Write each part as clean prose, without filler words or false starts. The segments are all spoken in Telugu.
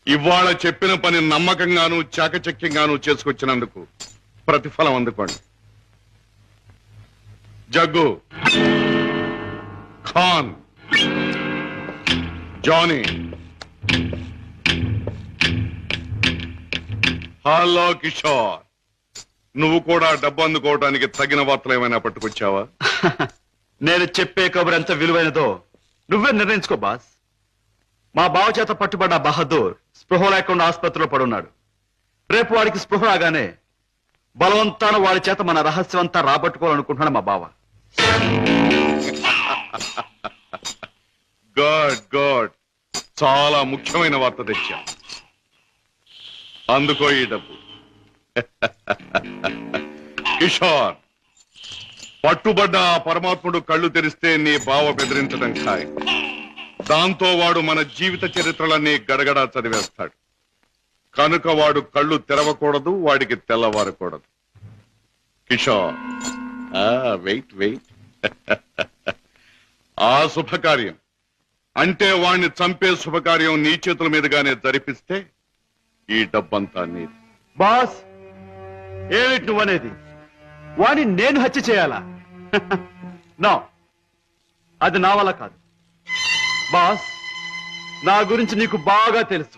ఇవాళ చెప్పిన పని నమ్మకంగాను చాకచక్యంగాను చేసుకొచ్చినందుకు ప్రతిఫలం అందుకోండి. జగ్గు, ఖాన్, జానీ, హలో కిషోర్, నువ్వు కూడా డబ్బు అందుకోవడానికి తగిన వార్తలు ఏమైనా పట్టుకొచ్చావా? నేను చెప్పే కబురు ఎంత విలువైనదో నువ్వే నిర్ణయించుకో బాస్. మా బావ చేత పట్టుబడ్డ బహదూర్ స్పృహ లేకుండా ఆసుపత్రిలో పడున్నాడు. రేపు వాడికి స్పృహ రాగానే బలవంతాన వాడి చేత మన రహస్యం అంతా రాబట్టుకోవాలనుకుంటున్నాడు మా బావ. గుడ్ గుడ్, చాలా ముఖ్యమైన వార్త తెచ్చా. అందుకో ఈ డబ్బు. కిషోర్, పట్టుబడ్డ ఆ పరమాత్ముడు కళ్ళు తెరిస్తే నీ బావ బెదిరించడం ఖాయం. దాంతో వాడు మన జీవిత చరిత్రలన్నీ గడగడా చదివేస్తాడు. కనుక వాడు కళ్ళు తెరవకూడదు, వాడికి తెల్లవారకూడదు. Kishore, wait wait. ఆ శుభకార్యం అంటే వాణ్ణి చంపే శుభకార్యం నీ చేతుల మీదుగానే జరిపిస్తే ఈ డబ్బంతా నీది. బాస్, ఏమిటి నువ్వనేది? వాడిని నేను హత్య చేయాలా? నో, అది నా వల్ల కాదు. బాస్, నా గురించి నీకు బాగా తెలుసు.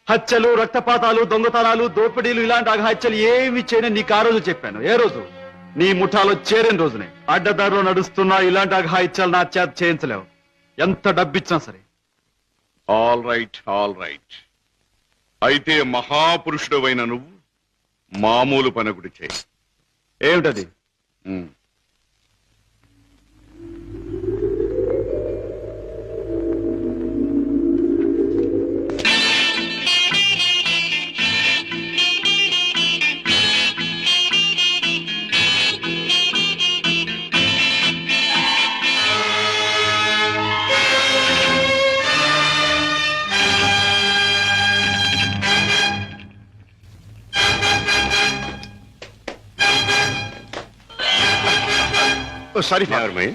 హత్యలు, రక్తపాతాలు, దొంగతనాలు, దోపిడీలు ఇలాంటి అఘాత్యలు ఏమి చేయని నీకు ఆ రోజు చెప్పాను. ఏ రోజు? నీ ముఠాలో చేరిన రోజునే. అడ్డదారిలో నడుస్తున్నా ఇలాంటి అఘాయిత్యాలు నా చేత చేయించలేవు, ఎంత డబ్బిచ్చినా సరే. All right, all right. అయితే మహాపురుషుడు అయిన నువ్వు మామూలు పని ఒకటి చేయి. ఏమిటది? Sorry father my.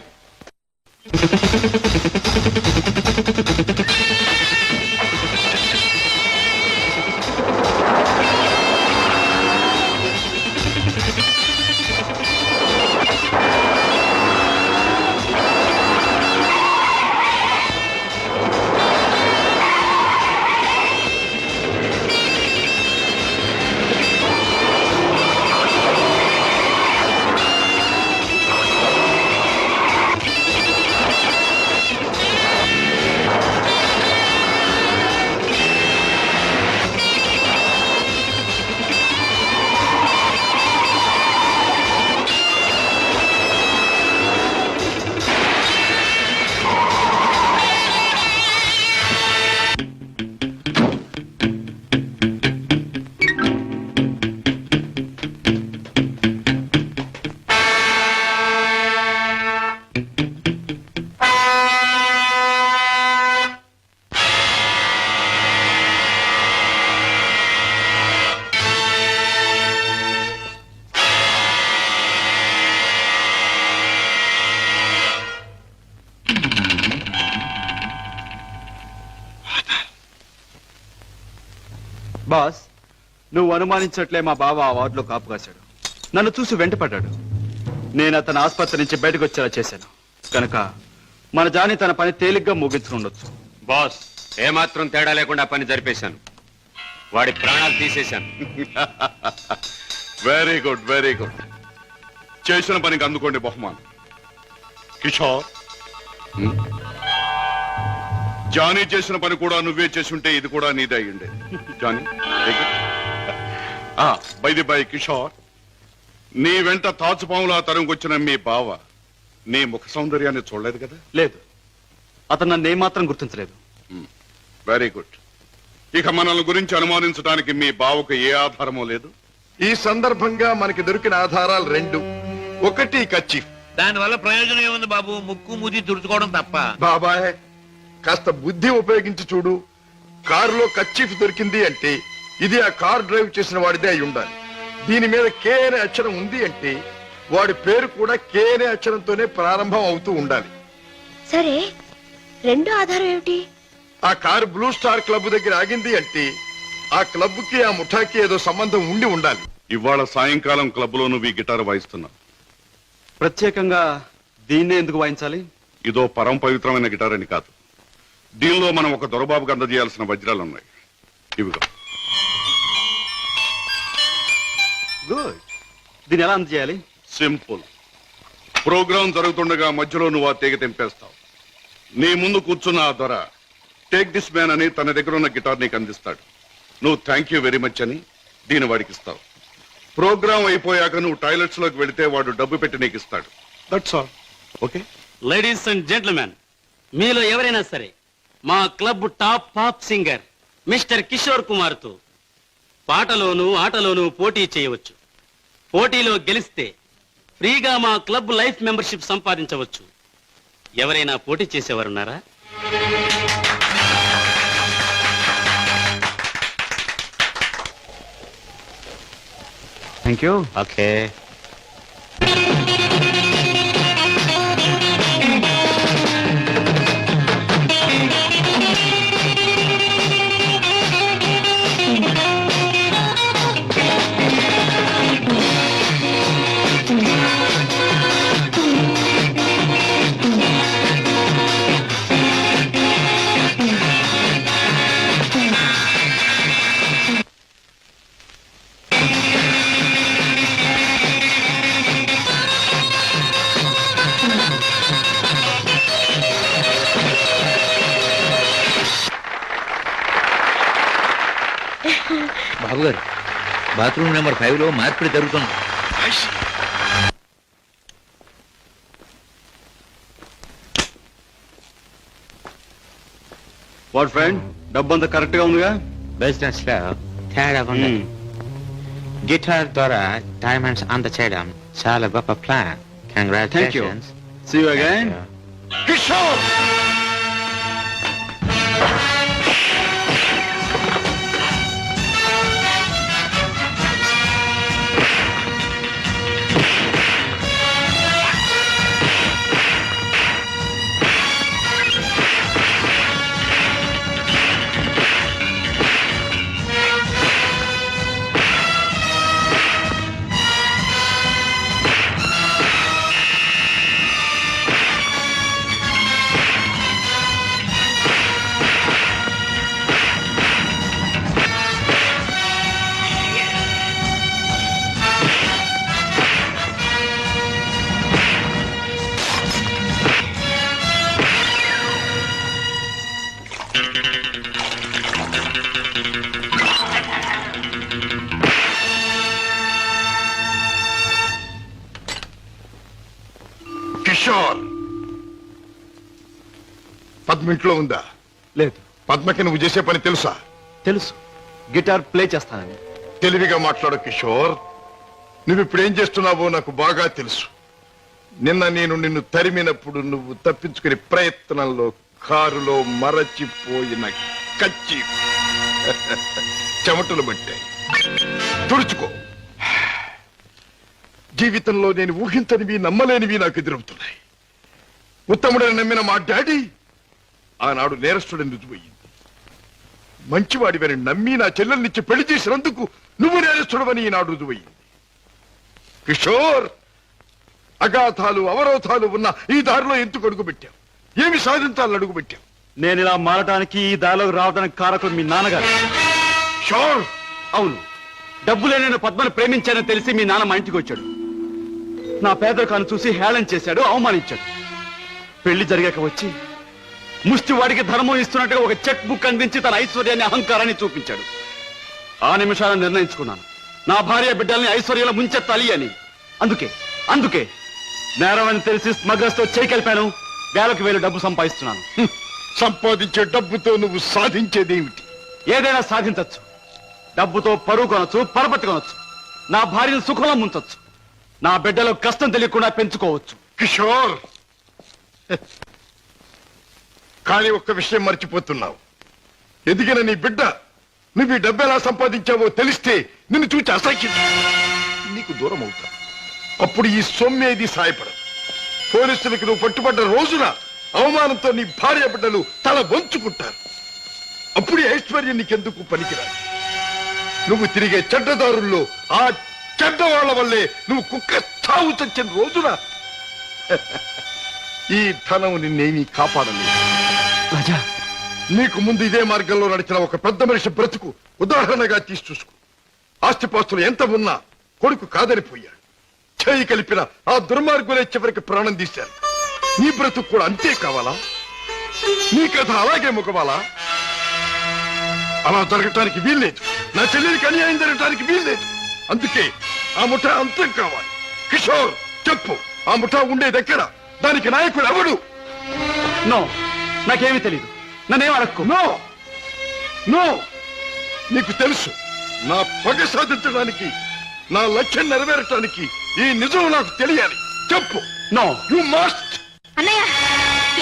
బాస్, నువ్వు అనుమానించట్లే మా బావ ఆ వార్డులో కాపు కాశాడు. నన్ను చూసి వెంటపడ్డాడు. నేను అతను ఆసుపత్రి నుంచి బయటకు వచ్చేలా చేశాను. కనుక మన జాని తన పని తేలిగ్గా ముగించుకుండొచ్చు. బాస్, ఏమాత్రం తేడా లేకుండా పని జరిపేశాను. వాడి ప్రాణాలు తీసేశాను. Very good, very good. చేసిన పనికి అందుకోండి బహుమానం. కిషోర్, జానీ చేసిన పని కూడా నువ్వే చేసి ఉంటే ఇది కూడా నీదే అయ్యిండే. జానీ, బై కిషోర్, నీ వెంట తాచుపాములా తరంగొచ్చిన మీ బావ నీ ముఖ సౌందర్యాన్ని చూడలేదు కదా? లేదు, అతను నన్ను ఏమాత్రం గుర్తించలేదు. Very good. ఇక మనల్ని గురించి అనుమానించడానికి మీ బావకు ఏ ఆధారమూ లేదు. ఈ సందర్భంగా మనకి దొరికిన ఆధారాలు రెండు. ఒకటి కర్చీఫ్. దానివల్ల ప్రయోజనం ఏముంది బాబు? ముక్కు మూతి తుడుచుకోవడం తప్ప. బాబాయ్, కాస్త బుద్ధి ఉపయోగించి చూడు. కారులో కర్చీఫ్ దొరికింది అంటే ఇది ఆ కార్ డ్రైవ్ చేసిన వాడిదే అయి ఉండాలి. దీని మీద కే అనే అక్షరం ఉంది అంటే వాడి పేరు కూడా కే అనే అక్షరంతోనే ప్రారంభం అవుతూ ఉండాలి. సరే, రెండో ఆధారం ఏమిటి? ఆ కారు బ్లూ స్టార్ క్లబ్ దగ్గర ఆగింది అంటే ఆ క్లబ్ కి ఆ ముఠాకి ఏదో సంబంధం ఉండి ఉండాలి. ఇవాళ సాయంకాలం క్లబ్లో నువ్వు ఈ గిటార్ వాయిస్తున్నావు. ప్రత్యేకంగా దీన్నే ఎందుకు వాయించాలి? ఇదో పరమ పవిత్రమైన గిటార్ అని కాదు, దీనిలో మనం ఒక దొరబాబుకి అందజేయాల్సిన వజ్రాలు ఉన్నాయి. ఇవిగో. గుడ్. దీన్ని ఎలా అందజేయాలి? సింపుల్. ప్రోగ్రాం జరుగుతుండగా మధ్యలో నువ్వు ఆ తీగ తెంపేస్తావు. నీ ముందు కూర్చున్న ఆ దొర టేక్ దిస్ మ్యాన్ అని తన దగ్గర ఉన్న గిటార్ నీకు అందిస్తాడు. నువ్వు థ్యాంక్ యూ వెరీ మచ్ అని దీని వాడికి ఇస్తావు. ప్రోగ్రాం అయిపోయాక నువ్వు టాయిలెట్స్ లోకి వెళితే వాడు డబ్బు పెట్టి నీకు ఇస్తాడు. That's all. Okay. Ladies and gentlemen, మీలో ఎవరైనా సరే మా club top pop singer mister Kishore Kumar తో పాటలోను ఆటలోను పోటీ చేయవచ్చు. పోటీలో గెలిస్తే ఫ్రీగా మా క్లబ్ లైఫ్ మెంబర్షిప్ సంపాదించవచ్చు. ఎవరైనా పోటీ చేసేవారున్నారా? Thank you. ఓకే. బాబు గారు, బాత్రూమ్ నెంబర్ 5 లో మార్పిడి జరుగుతుంది. వాట్ ఫ్రెండ్, డబ్బు అంతా కరెక్ట్ గా ఉందిగా? బిజినెస్ లో తేడా ఉంది. గిటార్ ద్వారా డైమండ్స్ అందచేయడం చాలా గొప్ప plan. Thank you. Congratulations. See you again. Kishore, Kishore, Padma ఇంట్లో ఉందా? లేదు. పద్మకి నువ్వు చేసే పని తెలుసా? తెలుసు, గిటార్ ప్లే చేస్తానని. తెలివిగా మాట్లాడు కిషోర్. నువ్వు ఇప్పుడు ఏం చేస్తున్నావో నాకు బాగా తెలుసు. నిన్న నేను నిన్ను తరిమినప్పుడు నువ్వు తప్పించుకునే ప్రయత్నంలో కారులో మరచిపోయిన కచ్చి చెమటలు పట్టాయి. తుడుచుకో. జీవితంలో నేను ఊహించనివి నమ్మలేనివి నాకు ఎదురవుతున్నాయి. ఉత్తముడని నమ్మిన మా డాడీ ఆనాడు నేరస్తుడని రుజువయ్యింది. మంచివాడివని నమ్మి నా చెల్లెల్నిచ్చి పెళ్లి చేసినందుకు నువ్వు నేరస్తుడవని ఈనాడు రుజువయ్యింది. కిషోర్, అగాధాలు అవరోధాలు ఉన్న ఈ దారిలో ఎందుకు అడుగుపెట్టావు? ఏమి సాధించాలని అడుగుపెట్టావు? నేను ఇలా మారడానికి, ఈ దారిలోకి రావడానికి కారకుడు మీ నాన్నగారు. షోర్. అవును, డబ్బులే నేను పద్మను ప్రేమించానని తెలిసి మీ నాన్న మా ఇంటికి వచ్చాడు. నా పేదరికాన్ని చూసి హేళన చేశాడు, అవమానించాడు. పెళ్లి జరిగాక వచ్చి ముష్టివాడికి ధర్మం ఇస్తున్నట్టుగా ఒక చెక్ బుక్ అందించి తన ఐశ్వర్యాన్ని, అహంకారాన్ని చూపించాడు. ఆ నిమిషాలను నిర్ణయించుకున్నాను, నా భార్య బిడ్డల్ని ఐశ్వర్యంలో ముంచెత్తాలి అని. అందుకే నేరం అని తెలిసి స్మగ్లర్స్ తో చేకెళ్ళిపాను. వేలకు వేలు డబ్బు సంపాదిస్తున్నాను. సంపాదించే డబ్బుతో నువ్వు సాధించేదేమిటి? ఏదైనా సాధించచ్చు. డబ్బుతో పరువు కొనొచ్చు, పరపతి కొనొచ్చు, నా భార్యను సుఖంలో ముంచొచ్చు, నా బిడ్డలో కష్టం తెలియకుండా పెంచుకోవచ్చు. కిషోర్, కానీ ఒక్క విషయం మర్చిపోతున్నావు. ఎదిగిన నీ బిడ్డ నువ్వు ఈ డబ్బు ఎలా సంపాదించావో తెలిస్తే నిన్ను చూచి అసహ్యం నీకు దూరం అవుతా. అప్పుడు ఈ సొమ్మేది సాయపడదు. పోలీసులకు నువ్వు పట్టుబడ్డ రోజున అవమానంతో నీ భార్య బిడ్డలు తల వంచుకుంటారు. అప్పుడే ఐశ్వర్యం నీకెందుకు పనికిరాదు. నువ్వు తిరిగే చెడ్డదారుల్లో ఆ చెడ్డ వాళ్ళ వల్లే నువ్వు కుక్క చావు చచ్చిన రోజున ఈ ధనం నిన్నేమీ కాపాడలేదు. రాజా, నీకు ముందు ఇదే మార్గంలో నడిచిన ఒక పెద్ద మనిషి బ్రతుకు ఉదాహరణగా తీసి చూసుకో. ఆస్తిపాస్తులు ఎంత ఉన్నా కొడుకు కాదనిపోయాడు. చేయి కలిపిన ఆ దుర్మార్గులే చివరికి ప్రాణం తీశారు. నీ బ్రతుకు కూడా అంతే కావాలా? నీ కథ అలాగే ముగవాలా? అలా జరగటానికి వీల్లేదు. నా చెల్లెలికి అన్యాయం జరగటానికి వీల్లేదు. అందుకే ఆ ముఠా అంతం కావాలి. కిషోర్, చెప్పు, ఆ ముఠా ఉండే దగ్గర దానికి నాయకుడు ఎవడు? నో, నాకేమీ తెలియదు. నన్నేం అడక్కు. నో నో, నీకు తెలుసు. నా పగ సాధించడానికి, నా లక్ష్యం నెరవేరటానికి ఈ నిజం నాకు తెలియాలి. చెప్పు. నో. You must. అన్నయ్య,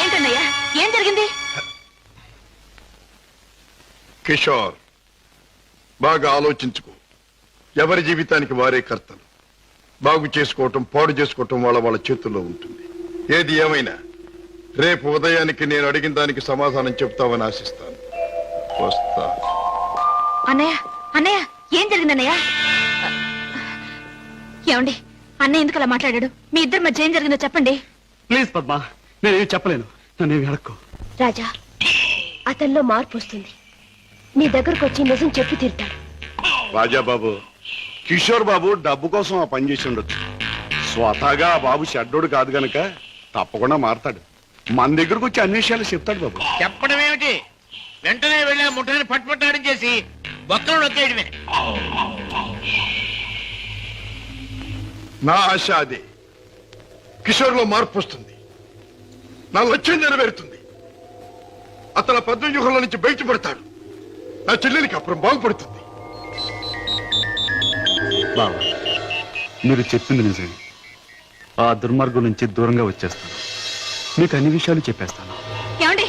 ఏంటన్నయ్య, ఏం జరిగింది? కిషోర్, బాగా ఆలోచించుకో. ఎవరి జీవితానికి వారే కర్తలు. బాగు చేసుకోవటం, పాడు చేసుకోవటం వాళ్ళ వాళ్ళ చేతుల్లో ఉంటుంది. ఏది ఏమైనా రేపు ఉదయానికి నేను అడిగిన దానికి సమాధానం చెప్తావని ఆశిస్తాను. వస్తా. అన్నయ్య, అన్నయ్య, ఏం జరిగింది అన్నయ్య? ఏమండి, అన్నయ్య ఎందుకు అలా మాట్లాడాడు? మీ ఇద్దరి మధ్య ఏం జరిగిందో చెప్పండి. ప్లీజ్ పద్మ, నేనేమి చెప్పలేను. నన్నేమి అడక్కు. రాజా, అతనిలో మార్పు వస్తుంది. నీ దగ్గరకు వచ్చి నిజం చెప్పి తీరుతాడు. రాజాబాబు, కిషోర్ బాబు డబ్బు కోసం ఆ పని చేసి ఉండొచ్చు. స్వతహాగా ఆ బాబు షడ్డోడు కాదు గనక తప్పకుండా మారతాడు. మన దగ్గరకు వచ్చి అన్ని విషయాలు చెప్తాడు బాబు. చెప్పడం ఏమిటి? వెంటనే వెళ్ళి ఆ ముఠాన్ని పట్టుపట్టాడం చేసి బొక్కలు నొక్కేయడమే. నా ఆశ అదే. కిషోర్లో మార్పు వస్తుంది. నా లక్ష్యం నెరవేరుతుంది. అతను పద్మవ్యూహంలో నుంచి బయటపడతాడు. నా చెల్లెలికి అప్పుడు బాగుపడుతుంది. బాబా, మీరు చెప్పింది నిజమే. ఆ దుర్మార్గం నుంచి దూరంగా వచ్చేస్తాను. మీకు అన్ని విషయాలు చెప్పేస్తాను. ఏమండి,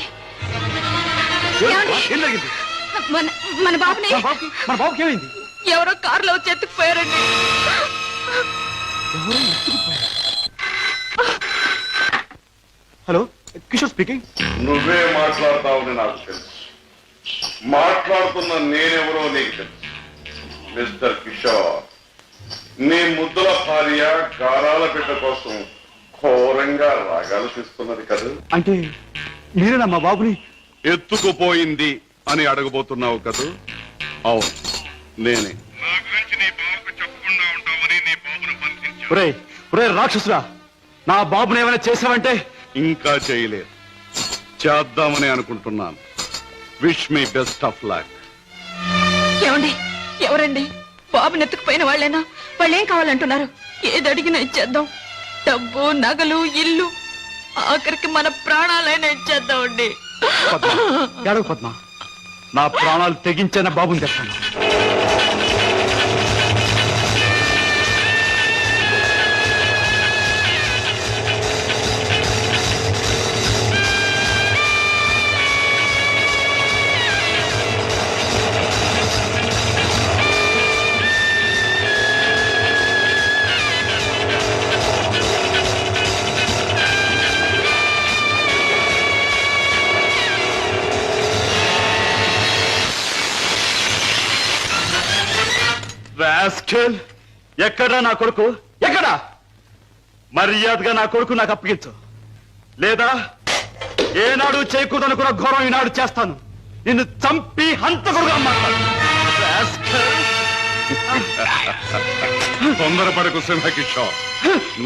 ఏమండి? ఏం జరిగింది? మన బాబుని మన బాబుకి ఏమైంది? ఎవరో కారులో వచ్చి ఎత్తుకుపోయారండి. Hello, Kishore speaking. నువ్వే మాట్లాడతావని నాకు తెలుసు. మాట్లాడుతున్న నేనెవరో నీకు తెలుసు. మిస్టర్ కిషోర్, నీ ముద్దుల భార్య గారాల బిడ్డ కోసం ఘోరంగా రాగాలు తీస్తున్నది కదా. అంటే మీరేనా మా బాబుని ఎత్తుకుపోయింది అని అడగబోతున్నావు కదూ? అవును, నేనే. ఒరే ఒరే రాక్షసురా, నా బాబుని ఏమైనా చేసావంటే? ఇంకా చేయలేదు, చేద్దామని అనుకుంటున్నాను. Wish me best of luck. ఏమండి, ఎవరండి? బాబుని ఎత్తుకుపోయిన వాళ్ళేనా? వాళ్ళేం కావాలంటున్నారు? ఏది అడిగినా ఇచ్చేద్దాం. డబ్బు, నగలు, ఇల్లు, ఆఖరికి మన ప్రాణాలైనా ఇచ్చేద్దామండి. పద్మ, ఏడవ పద్మ, నా ప్రాణాలు తెగించిన బాబుని తెస్తాను. రాస్కెల్, ఎక్కడా నా కొడుకు? ఎక్కడా? మర్యాదగా నా కొడుకు నాకు అప్పగించు, లేదా ఏనాడు చేయకూడదనుకున్న ఘోరం ఈనాడు చేస్తాను. నిన్ను చంపి హంతకుడుగా మాట్లాడు. తొందరపడకు సింహ కిషోర్.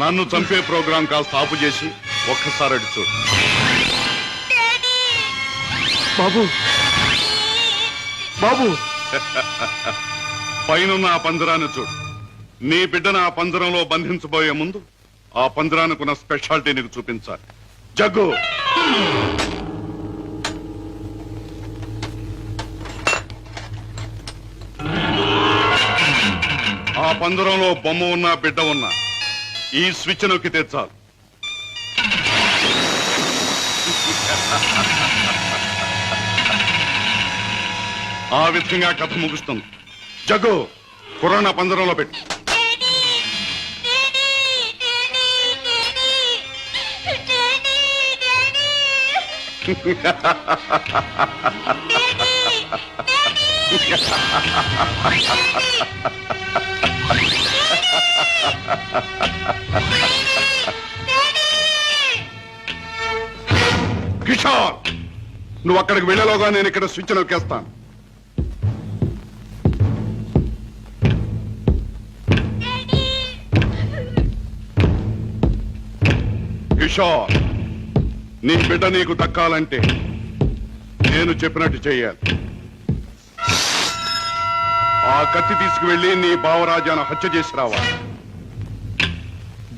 నన్ను చంపే ప్రోగ్రాం కాస్త ఆపు చేసి ఒక్కసారి అటు చూడు. బాబు, బాబు, పైనున్న ఆ పంజరాన్ని చూడు. నీ బిడ్డను ఆ పంజరంలో బంధించబోయే ముందు ఆ పంజరానికున్న స్పెషాలిటీ నీకు చూపించాలి. జగ్గు, ఆ పంజరంలో బొమ్మ ఉన్నా బిడ్డ ఉన్నా ఈ స్విచ్ నొక్కితే చాలు. ఆ విధంగా కథ ముగుస్తుంది. జగ్గు, కరోనా పంజరంలో పెట్టు. కిషోర్, నువ్వు అక్కడికి వెళ్ళలోగా నేను ఇక్కడ స్విచ్ నొక్కేస్తాను. కిషోర్, నీ బిడ్డ నీకు దక్కాలంటే నేను చెప్పినట్టు చెయ్యాలి. ఆ కత్తి తీసుకువెళ్ళి నీ బావరాజాను హత్య చేసి రావాలి.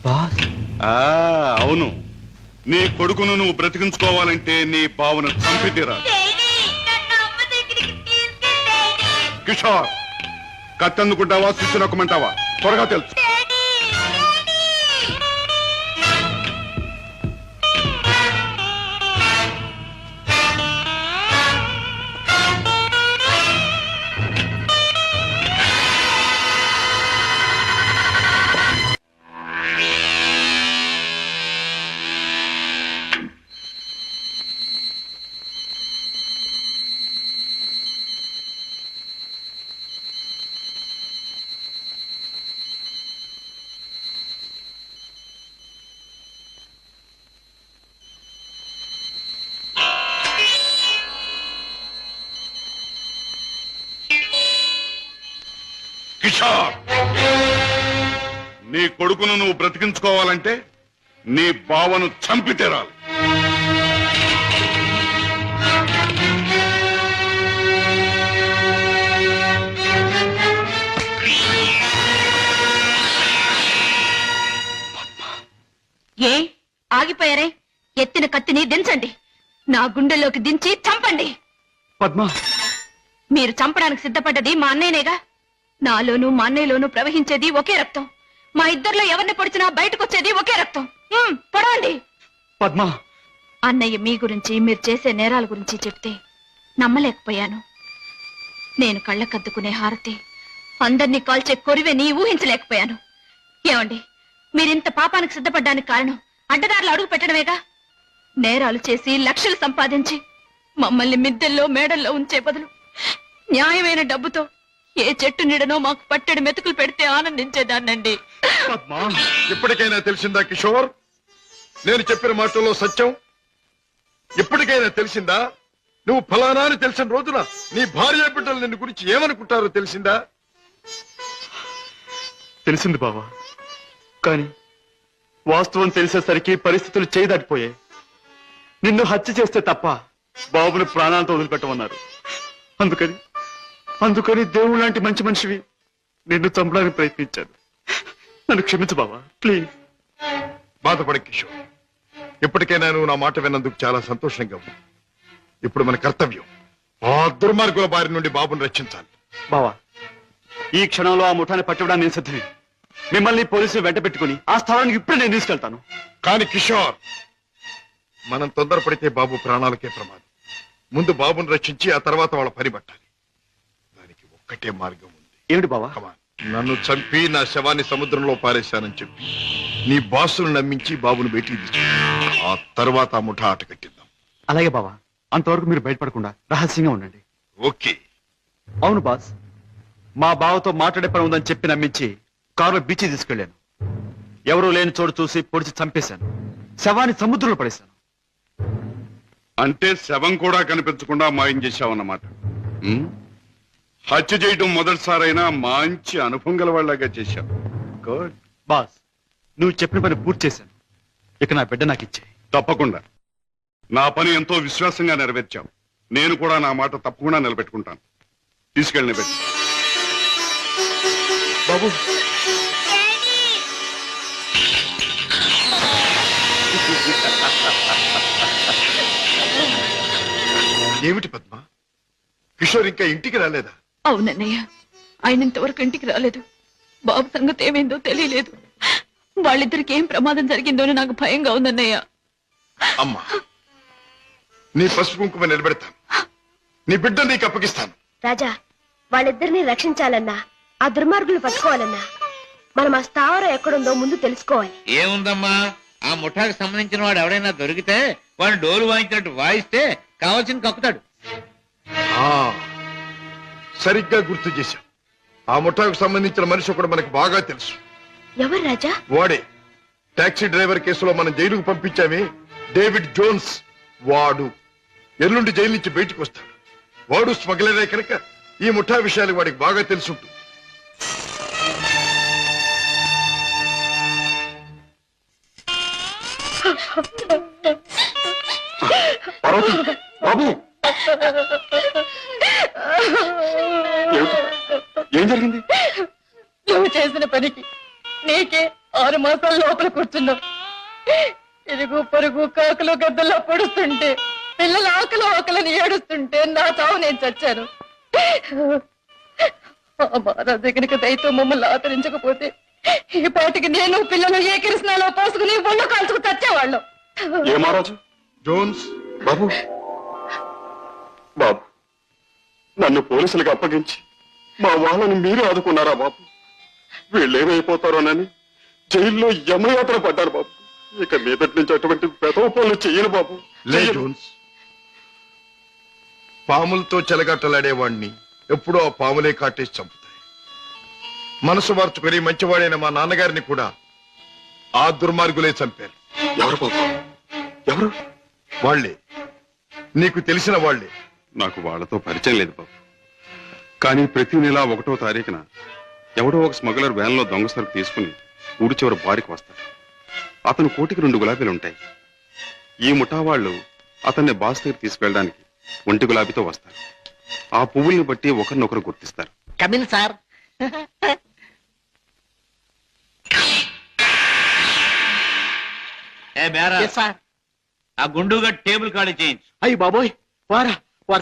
బాస్ అవును, నీ కొడుకును నువ్వు బ్రతికించుకోవాలంటే నీ బావను చంపి తీరాలి. కిషోర్, కత్తి అందుకుంటావా స్విచ్ నొక్కమంటావా? త్వరగా తెలుసు. కిషోర్, నీ కొడుకును నువ్వు బ్రతికించుకోవాలంటే నీ బావను చంపి తీరాలి. ఏ ఆగిపోయారే? ఎత్తిన కత్తిని దించండి. నా గుండెల్లోకి దించి చంపండి. పద్మ, మీరు చంపడానికి సిద్ధపడ్డది మా అన్నయ్యనేగా. నాలోనూ మా అన్నయ్యలోనూ ప్రవహించేది ఒకే రక్తం. మా ఇద్దరిలో ఎవరిని పొడిచినా బయటకొచ్చేది ఒకే రక్తం. పొడవండి. పద్మ, అన్నయ్య మీ గురించి, మీరు చేసే నేరాల గురించి చెప్తే నమ్మలేకపోయాను. నేను కళ్ళకద్దుకునే హారతి, అందరినీ కాల్చే కొరివెని ఊహించలేకపోయాను. ఏమండి, మీరింత పాపానికి సిద్ధపడ్డానికి కారణం అడ్డదారులు అడుగు పెట్టడమేగా. నేరాలు చేసి లక్షలు సంపాదించి మమ్మల్ని మిద్దెల్లో మేడల్లో ఉంచే బదులు న్యాయమైన డబ్బుతో ఏ చెట్టు నీడనో మాకు పట్టెడు మెతుకులు పెడితే ఆనందించేదాన్నండి. ఇప్పటికైనా తెలిసిందా కిషోర్, నేను చెప్పిన మాటల్లో సత్యం? ఇప్పటికైనా తెలిసిందా? నువ్వు ఫలానా అని తెలిసిన రోజున నీ భార్య బిడ్డలు నిన్ను గురించి ఏమనుకుంటారో తెలిసిందా? తెలిసింది బావా, కానీ వాస్తవం తెలిసేసరికి పరిస్థితులు చేయదాటిపోయాయి. నిన్ను హత్య చేస్తే తప్ప బాబుని ప్రాణాలతో వదిలిపెట్టమన్నారు. అందుకని దేవుడు లాంటి మంచి మనిషివి నిన్ను చంపడానికి ప్రయత్నించాను. నన్ను క్షమించు బావా, ప్లీజ్. బాధపడ కిషోర్, ఇప్పటికైనా నువ్వు నా మాట విన్నందుకు చాలా సంతోషంగా ఉంది. ఇప్పుడు మన కర్తవ్యం ఆ దుర్మార్గుల బారి నుండి బాబుని రక్షించాలి. బావా, ఈ క్షణంలో ఆ ముఠాన్ని పట్టుకోవడానికి నేను సిద్ధమే. మిమ్మల్ని పోలీసులు వెంట పెట్టుకుని ఆ స్థలానికి ఇప్పుడే నేను తీసుకెళ్తాను. కానీ కిషోర్, మనం తొందరపడితే బాబు ప్రాణాలకే ప్రమాదం. ముందు బాబుని రక్షించి ఆ తర్వాత వాళ్ళ పని పట్టాలి. దానికి ఒక్కటే మార్గం ఉంది. ఏమిటి బావా? నన్ను చంపి నా శవాన్ని సముద్రంలో పారేశానని చెప్పి నీ బాసును నమ్మించి బాబును బయటికి తీసుకు, ఆ తర్వాత ఆ ముఠా ఆట కట్టిద్దాం. అలాగే బావా, అంతవరకు మీరు బయటపడకుండా రహస్యంగా ఉండండి. ఓకే. అవును బాస్, మా బావతో మాట్లాడే పని ఉందని చెప్పి నమ్మించి కారులో బీచ్ తీసుకెళ్లాను. ఎవరూ లేని చోటు చూసి పొడిచి చంపేశాను. శవాన్ని సముద్రంలో పడేశాను. అంటే శవం కూడా కనిపించకుండా మాయం చేశావన్నమాట. హత్య చేయటం మొదటిసారైనా మంచి అనుభవం గల వాళ్ళగా చేశావు. గుడ్. బాస్, నువ్వు చెప్పిన పని పూర్తి చేశాను. ఇక నా బిడ్డ నాకు ఇచ్చే. తప్పకుండా. నా పని ఎంతో విశ్వాసంగా నెరవేర్చావు. నేను కూడా నా మాట తప్పకుండా నిలబెట్టుకుంటాను. తీసుకెళ్ళిన బిడ్డ. బాబు, ఏమిటి పద్మ, కిషోర్ ఇంకా ఇంటికి రాలేదా? అవునన్నయ్య, ఆయన ఇంతవరకు ఇంటికి రాలేదు. బాబు సంగతి ఏమైందో తెలియలేదు. వాళ్ళిద్దరికి ఏం ప్రమాదం జరిగిందో నాకు భయంగా ఉందన్నయ్య. అమ్మా, నీ పసుపు కుంకుమ నిలబెడతాను. నీ బిడ్డ నీకు అప్పగిస్తాను. రాజా, వాళ్ళిద్దరిని రక్షించాలన్నా, ఆ దుర్మార్గులు పట్టుకోవాలన్నా మనం ఆ స్థావరం ఎక్కడుందో ముందు తెలుసుకోవాలి. ఏముందమ్మా, ఆ ముఠాకు సంబంధించిన వాడు ఎవడైనా దొరికితే వాడు డోలు వాయించినట్టు వాయిస్తే కావాల్సింది కక్కుతాడు. సరిగ్గా గుర్తు చేశాం. ఆ ముఠాకు సంబంధించిన మనిషి ఒకడు మనకు బాగా తెలుసు. ఎవరు రాజా? వాడే టాక్సీ డ్రైవర్ కేసులో మనం జైలుకు పంపించామే, డేవిడ్ జోన్స్. వాడు ఎల్లుండి జైలు నుంచి బయటకు వస్తాడు. వాడు స్మగ్లరే కనుక ఈ ముఠా విషయాలు వాడికి బాగా తెలుసుంటుంది. బాబు ఏం జరిగింది? నువ్వు చేసిన పనికి నీకే 6 మాసాల లోపల కూర్చున్నావు. ఇరుగు పొరుగు కాకులు గద్దల్లో పొడుస్తుంటే, పిల్లల ఆకలని ఏడుస్తుంటే నా చావు నేను చచ్చాను. ఆ మహారాజు కనుక దయతో మమ్మల్ని ఆదరించకపోతే ఈ పాటికి నేను పిల్లలు ఏ కిరసనాలో పోసుకుని ఒళ్ళు కాల్చుకు చచ్చేవాళ్ళం. ఏ మహారాజు? జోన్స్, బాబు బాబు నన్ను పోలీసులకు అప్పగించి మా వాళ్ళని మీరే ఆదుకున్నారా బాబు? వీళ్ళేమైపోతారోనని జైల్లో యమయాత్ర పడ్డారు బాబు. ఇక మీదటి నుంచి అటువంటి పెదవ పనులు చెయ్యను బాబు. లే జోన్స్, పాములతో చెలగట్టలాడేవాణ్ణి ఎప్పుడో ఆ పాములే కాటేసి చంపుతాయి. మనసు మార్చుకుని మంచివాడైన మా నాన్నగారిని కూడా ఆ దుర్మార్గులే చంపారు. ఎవరు బాబు? ఎవరు? వాళ్లే, నీకు తెలిసిన వాళ్లే. నాకు వాళ్ళతో పరిచయం లేదు బాబు. కానీ ప్రతి నెల 1వ తారీఖున ఎవడో ఒక స్మగ్లర్ వ్యాన్లో దొంగ సరుకు తీసుకుని ఊరి చివరి బారికి వస్తాడు. అతను కోటికి 2 గులాబీలుంటాయి. ఈ ముఠా వాళ్ళు అతన్ని బాస్ దగ్గర తీసుకెళ్ళడానికి 1 గులాబీతో వస్తారు. ఆ పువ్వుల్ని బట్టి ఒకరినొకరు గుర్తిస్తారు. Come in sir. సార్, ఆ గుండుగా టేబుల్ ఖాళీ చేయించు. అయ్యి బాబోయ్, వారు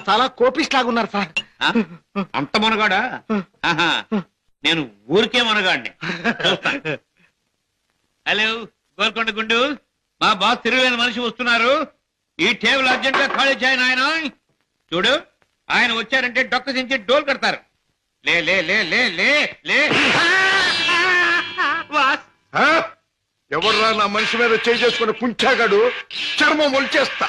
చాలా కోపిస్ట్ లాగా ఉన్నారు సార్. అంత మనగాడా? ఆహా, నేను ఊరికే మనగాడిని. హలో గోల్కొండ గుండు, మా బాస్ తిరుగులేని మనిషి వస్తున్నారు. ఈ టేబుల్ అర్జెంట్ గా ఖాళీ చేయను. ఆయన చూడు, ఆయన వచ్చారంటే డొక్క దించి డోల్ కడతారు. లే లే లే లే లే లే. బాస్, ఎవర్రా నా మనిషి మీద చేయి చేసుకుని కుంచాగాడు? చర్మం ఒలిచేస్తా.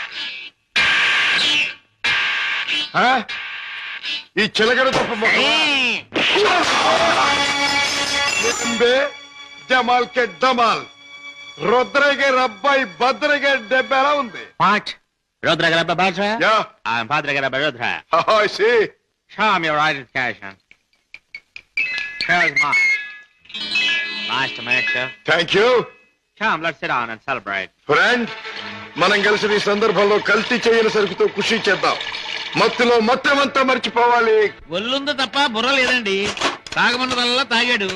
ఈ చిలగడ తప్ప జమాల్ కే డమాల్. రుద్రగే రబ్బాయి భద్రగే దెబ్బ ఎలా ఉంది? Rodra grabba Badra? Yeah. I'm Padre grabba Rodra. I see. Show me your identification. Here's mine. Nice to meet you. Thank you. Come, let's sit down and celebrate. Friend, మనం కలిసి ఈ సందర్భంలో కల్తీ చేయని సరుకుతో ఖుషి చేద్దాం. మత్తులో మొత్తమంతా మర్చిపోవాలి. ఒళ్ళుందో తప్ప బుర్ర లేదండి. తాగమన్నదల్లా తాగాడు,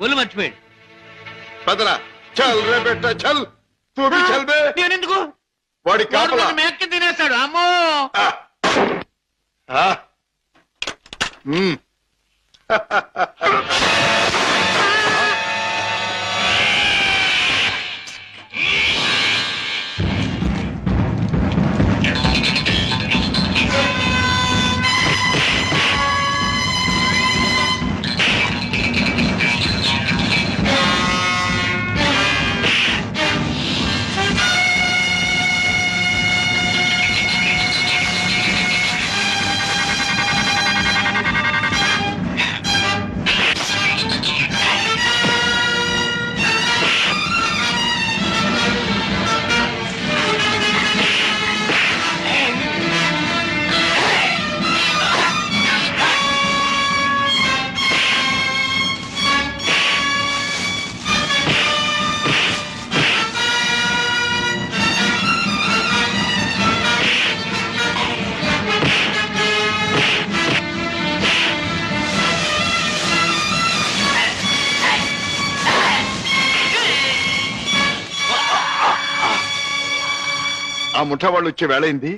ఒళ్ళు మర్చిపోయాడు. పదరా, చల్ రే బెట్ట, చల్. తూ భీ చల్ బే. నేనెందుకు? వాడి కాపలా మేక్కి తినేస్తాడు. అమ్మో. ఆ ముఠా వాళ్ళు వచ్చే వేళైంది.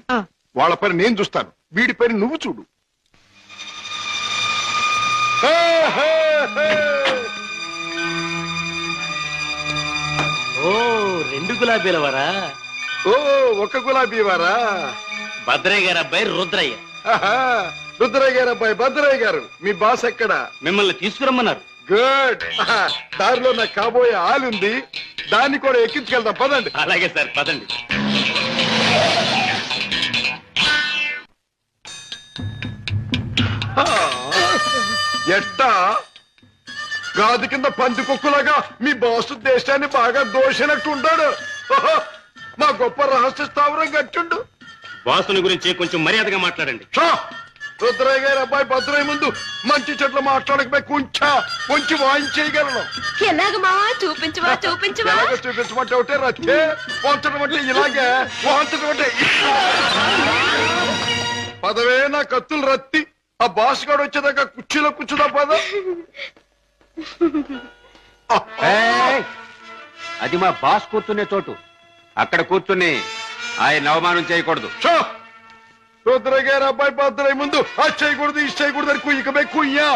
వాళ్ళ పని నేను చూస్తాను, వీడి పని నువ్వు చూడు. ఓ 2 గులాబీల వరా? ఓ 1 గులాబీ వారా? భద్రయ్య గారు అబ్బాయి రుద్రయ్య. రుద్రయ్య గారు అబ్బాయి భద్రయ్య గారు. మీ బాస్ ఎక్కడ? మిమ్మల్ని తీసుకురమ్మన్నారు. గుడ్. దారిలో నాకు కాబోయే ఆలుంది, దాన్ని కూడా ఎక్కించుకెళ్దాం. పదండి. అలాగే సార్, పదండి. ఎట్టా గాది కింద పంది కుక్కులాగా మీ బాసు దేశాన్ని బాగా దోషినట్టు ఉంటాడు. ఓహో, మా గొప్ప రహస్య స్థావరం కట్టిండు. బాసుని గురించి కొంచెం మర్యాదగా మాట్లాడండి. షా! రుద్రయ్య గారి అబ్బాయి భద్రయ్య ముందు మంచి చెట్లు మాట్లాడకపోయి కొంచెం వాయించేయగలను. ఎలాగ మావా చూపించవా చూపించవా ఎలాగో చూపించమంటే ఒకటే రచ్చే, వంచడం అంటే ఇలాగే, వాంచడం అంటే ఇలా. పదవే నా కత్తులు రత్తి, ఆ బాస్ గాడు వచ్చేదాకా కుర్చీలో కూర్చున్నా పద. ఏయ్! అది మా బాస్ కూర్చునే చోటు. అక్కడ కూర్చుని ఆయన అవమానం చేయకూడదు. షా! రుద్రయ్య గారి అబ్బాయి భద్రయ్య ముందు అది చేయకూడదు ఇది చేయకూడదు అని కుయ్యకమే కుయ్యా,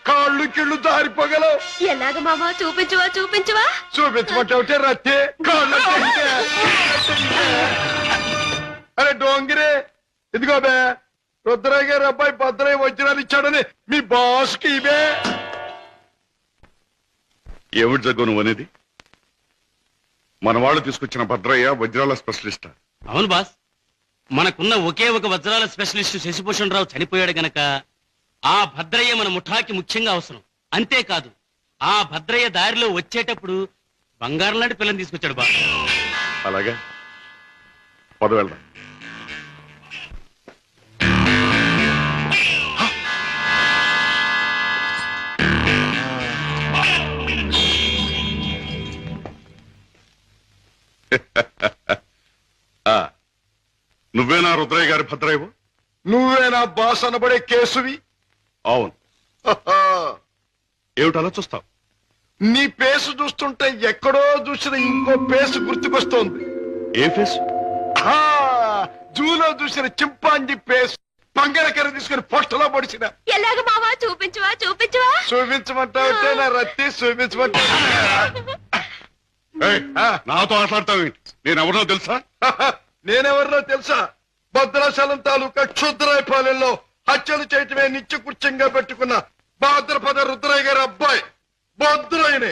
కాళ్ళు కిళ్ళు జారిపోగలవు. ఎలాగ మావా చూపించవా చూపించవా చూపించమంటే ఒకటే రత్తే, కాళ్ళు అంటే ఇంతే. అరే డోంగిరే, ఇదిగో బే, రుద్రయ్య గారి అబ్బాయి భద్రయ్య వజ్రాలు ఇచ్చాడని మీ బాస్ కి ఇవే. ఏమిటి జగ్గు నువ్వు అనేది? మన వాళ్ళు తీసుకొచ్చిన భద్రయ్య వజ్రాల స్పెషలిస్ట్. అవును బాస్, మనకున్న ఒకే ఒక వజ్రాల స్పెషలిస్ట్ శశిభూషణ్ రావు చనిపోయాడు గనక ఆ భద్రయ్య మన ముఠాకి ముఖ్యంగా అవసరం. అంతేకాదు, ఆ భద్రయ్య దారిలో వచ్చేటప్పుడు బంగారం లాంటి పిల్లని తీసుకొచ్చాడు బాస్. అలాగే పద వెళ్దాం. నువ్వేనా రుద్రయ్య గారి భద్రయ్యవు? నువ్వే నా బాస్ అనబడే కేసువి. అవును. ఏమిటి అలా చూస్తావు? నీ పేసు చూస్తుంటే ఎక్కడో చూసిన ఇంకో పేసు గుర్తుకొస్తోంది. ఏ ఫేస్? జూలో చూసిన చింపాంజీ పేసు, పంగరకర తీసుకుని పొట్టలో పొడిచిన. ఎలాగ మావా చూపించవా చూపించవా చూపించమంటావుంటే నా రత్తి చూపించమంటా. ఏయ్, నాతో మాట్లాడతావు ఏంటి? నేనెవరినో తెలుసా? నేనెవరినో తెలుసా? భద్రాచలం తాలూకా క్షుద్రాయపాలెంలో హత్యలు చేయటమే నిత్యకృత్యంగా పెట్టుకున్న భాద్రపద రుద్రయ్య గారి అబ్బాయి భద్రయ్యనే.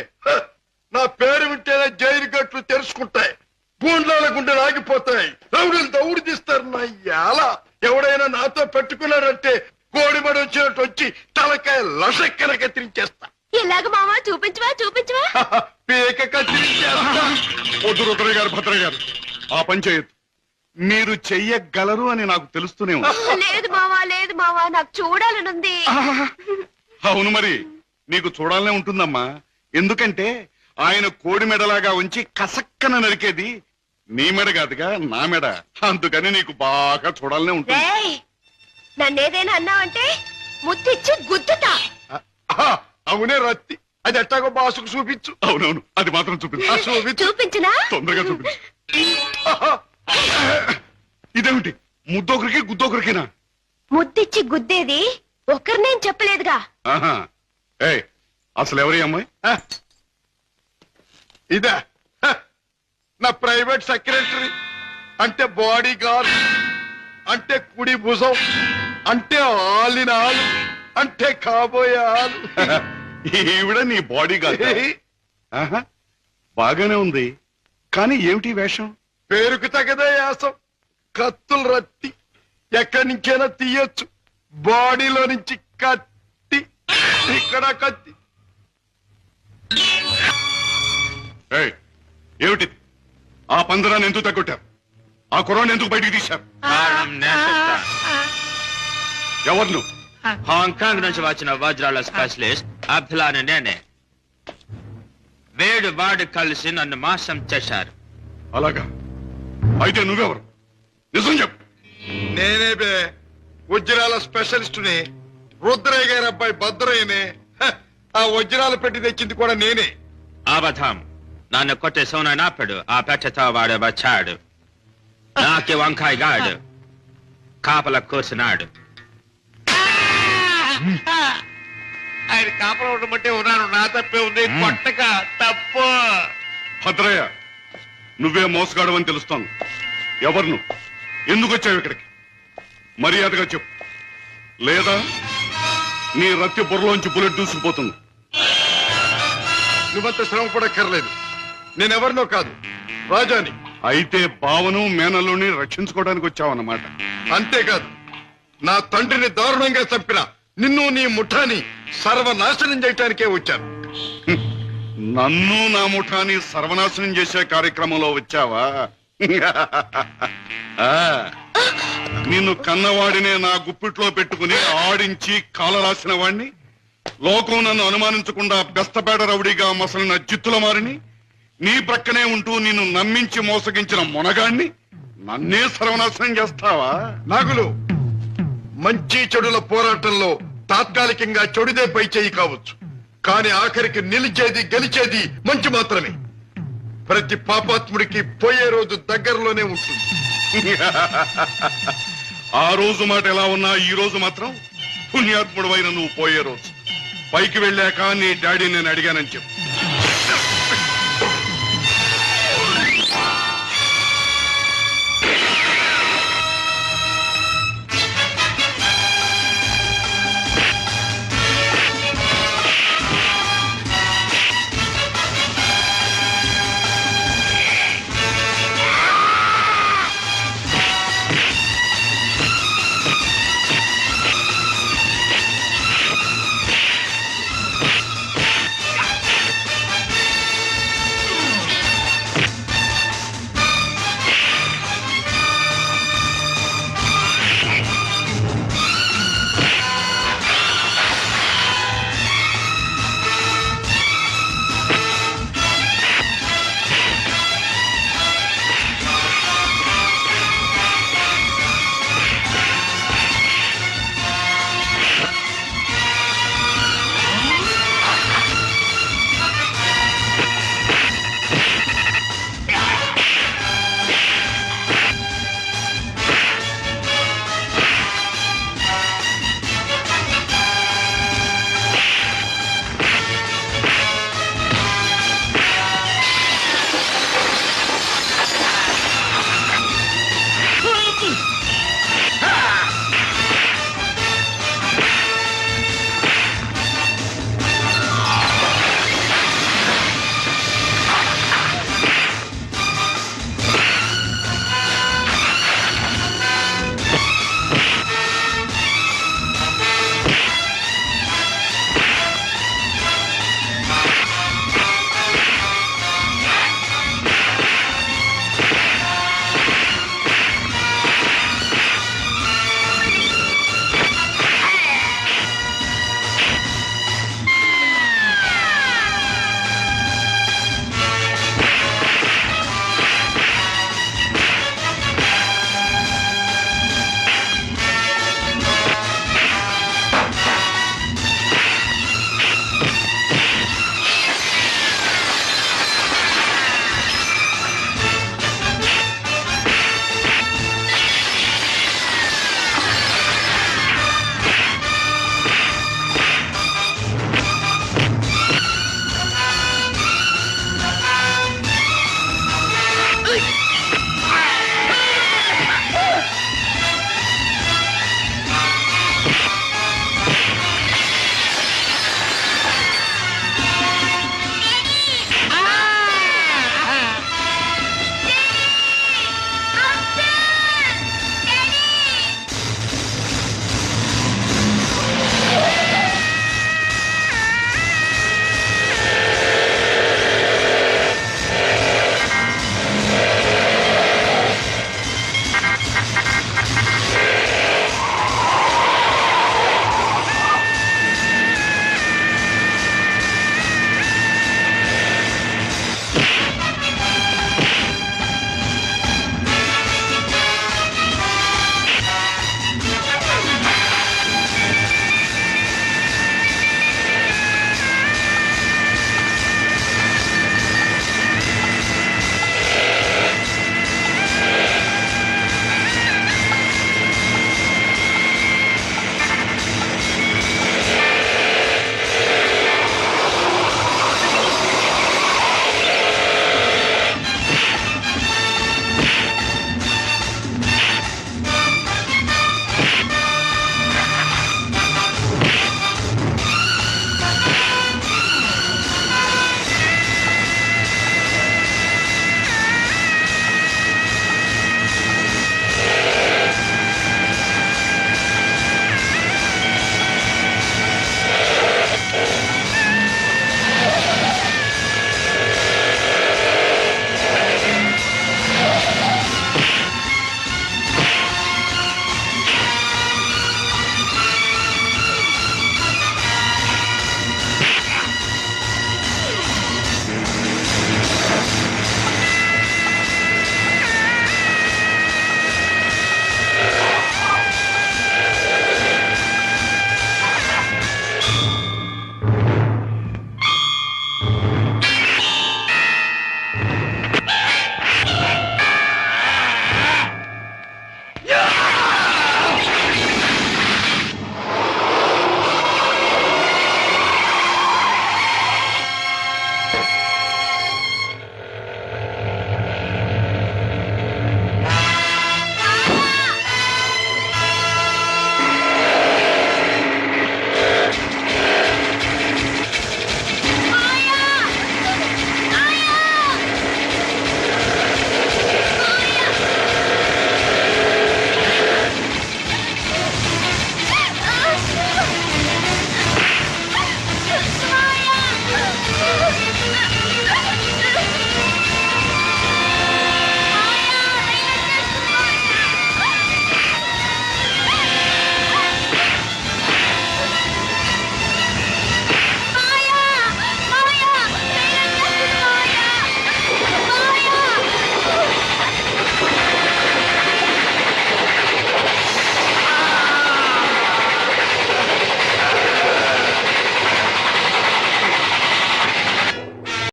నా పేరు వింటేనే జైలు గట్లు తెరుచుకుంటాయి, గూండ్లాల గుండెలు ఆగిపోతాయి, రౌడీలు దౌడు తీస్తారు. నా యాల ఎవడైనా నాతో పెట్టుకున్నాడంటే కోడిమడి వచ్చినట్టు వచ్చి తలకాయ లసక్కన కత్తిరించేస్తా. ఎలాగ మావా చూపించవా చూపించవా పీక కత్తిరించేస్తా. వద్దు రుద్రయ్య గారు, భద్రయ్య గారు, ఆ పని చేయొద్దు. మీరు చెయ్యగలరు అని నాకు తెలుస్తూనే ఉంది. లేదు మావా నాకు చూడాలనుంది. అవును, మరి నీకు చూడాలనే ఉంటుందమ్మా. ఎందుకంటే ఆయన కోడి మెడలాగా ఉంచి కసక్కన నరికేది నీ మెడ కాదుగా, నా మెడ. అందుకని నీకు బాగా చూడాలనే ఉంటుంది. రేయ్, నన్నేదైనా అన్నావంటే ముద్దిచ్చి గుద్దుతా. అవునే రత్తి, అది ఎట్టాగో బాసుకు చూపించు. అవునవును, అది మాత్రం చూపించు. చూపించినా తొందరగా చూపించు. ఇదేమిటి, ముద్దొకరికి గుద్దొకరికినా? ముద్దిచ్చి గుద్దేది ఒకరినేం చెప్పలేదుగా. ఏయ్, అసలు ఎవరి అమ్మాయి? ఇదా నా ప్రైవేట్ సెక్రటరీ, అంటే బాడీ గార్డ్, అంటే కుడి భుజం, అంటే ఆలిన ఆలు, అంటే కాబోయే ఆలు. ఈవిడ నీ బాడీ గార్డ్? బాగానే ఉంది, కానీ ఏమిటి వేషం? పేరుకు తగదే యాసం. కత్తులు రత్తి ఎక్కడి నుంచైనా తీయొచ్చు. బాడీలో నుంచి కత్తి, ఇక్కడ కత్తి. ఏయ్, ఏమిటి? ఆ పందరాన్ని ఎందుకు తగ్గొట్టారు? ఆ కుర్రాన్ని ఎందుకు బయటికి తీశారు? ఎవరు నువ్వు? హాంకాంగ్ నుంచి వచ్చిన వజ్రాల స్పెషలిస్ట్ అబ్దుల్లాని నేనే. వేడు వాడు కలిసి నన్ను మోసం చేశారు. అలాగా? అయితే నువ్వెవరు? నిజం చెప్పు. నేనే బే, వజ్రాల స్పెషలిస్టుని, రుద్రయ్య గారి అబ్బాయి భద్రయ్యనే. ఆ వజ్రాలు పెట్టి తెచ్చింది కూడా నేనే. అబద్ధం. నన్ను కొట్టే సోనప్పుడు ఆ పెట్టతో వాడు వచ్చాడు. నాకి వంకాయ గాడు కాపల కూర్చున్నాడు. ఆయన కాపలా ఉండమంటే ఉన్నాను, నా తప్పే ఉంది. కొట్టక తప్పు. భద్రయ్య, నువ్వే మోసగాడు అని తెలుస్తోంది. ఎవరు నువ్వు? ఎందుకు వచ్చావు ఇక్కడికి? మర్యాదగా చెప్పు, లేదా నీ రత్తి బుర్రలోంచి బుల్లెట్ దూసుకుపోతుంది. నువ్వంత శ్రమ పడక్కర్లేదు. నేనెవరినో కాదు, రాజాని. అయితే బావను మేనల్లుని రక్షించుకోవడానికి వచ్చావన్నమాట. అంతేకాదు, నా తండ్రిని దారుణంగా చంపిన నిన్ను నీ ముఠాని సర్వనాశనం చేయటానికే వచ్చాను. నన్ను నా ముఠాని సర్వనాశనం చేసే కార్యక్రమంలో వచ్చావా? ఆ, నిన్ను కన్నవాడినే నా గుప్పిట్లో పెట్టుకుని ఆడించి కాలరాసిన వాణ్ణి, లోకం నన్ను అనుమానించకుండా బెస్తపేట రౌడీగా మసలిన జిత్తుల మారిని, నీ ప్రక్కనే ఉంటూ నిన్ను నమ్మించి మోసగించిన మొనగాణ్ణి నన్నే సర్వనాశనం చేస్తావా? నాగులు, మంచి చెడుల పోరాటంలో తాత్కాలికంగా చెడుదే పై చేయి కావచ్చు, కానీ ఆఖరికి నిలిచేది గెలిచేది మంచి మాత్రమే. ప్రతి పాపాత్ముడికి పోయే రోజు దగ్గరలోనే ఉంటుంది. ఆ రోజు మాట ఎలా ఉన్నా ఈ రోజు మాత్రం పుణ్యాత్ముడు నువ్వు పోయే రోజు. పైకి వెళ్ళాక నీ డాడీ నేను అడిగానని చెప్పు.